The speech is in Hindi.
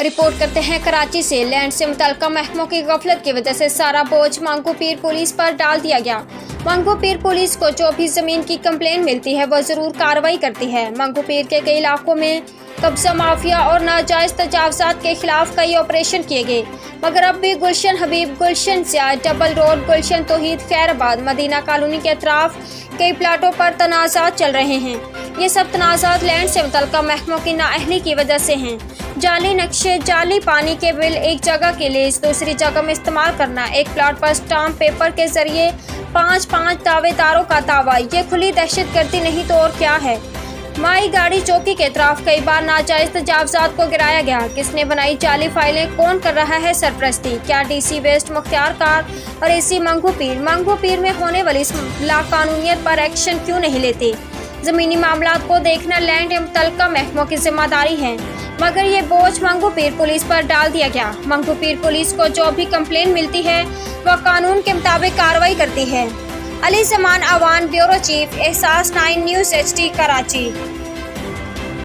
रिपोर्ट करते हैं कराची से। लैंड से मुतल्लिका महकमों की गफलत की वजह से सारा बोझ मंगू पीर पुलिस पर डाल दिया गया। मंगू पीर पुलिस को जो भी जमीन की कंप्लेन मिलती है वह जरूर कार्रवाई करती है। मंगू पीर के कई इलाकों में कब्जा माफिया और नाजायज तजावजात के खिलाफ कई ऑपरेशन किए गए, मगर अब भी गुलशन हबीब, गुलशन सियाज, डबल रोड, गुलशन तौहीद, खैराबाद, मदीना कॉलोनी के अतराफ कई प्लाटों पर तनाज़ात चल रहे हैं। ये सब तनाज़ात लैंड से मुतल्लिका महकमों की नाअहली की वजह से हैं। जाली नक्शे, जाली पानी के बिल, एक जगह के लीज दूसरी जगह में इस्तेमाल करना, एक प्लाट पर स्टाम्प पेपर के जरिए 5-5 दावेदारों का दावा, ये खुली दहशतगर्दी नहीं तो और क्या है। माई गाड़ी चौकी के तरफ कई बार नाजायज तजावजात को गिराया गया। किसने बनाई जाली फाइलें, कौन कर रहा है सरपरस्ती, क्या डीसी वेस्ट मुख्तियार कार और एसी मंगू पीर में होने वाली लाकानूनियत पर एक्शन क्यों नहीं लेते। जमीनी मामलात को देखना लैंड एवं मुतल्लिका महकमों की जिम्मेदारी है, मगर ये बोझ मंगू पीर पुलिस पर डाल दिया गया। मंगू पीर पुलिस को जो भी कंप्लेन मिलती है वह कानून के मुताबिक कार्रवाई करती है। अली ज़मान अवान, ब्यूरो चीफ, एहसास 9 न्यूज़ HD, कराची।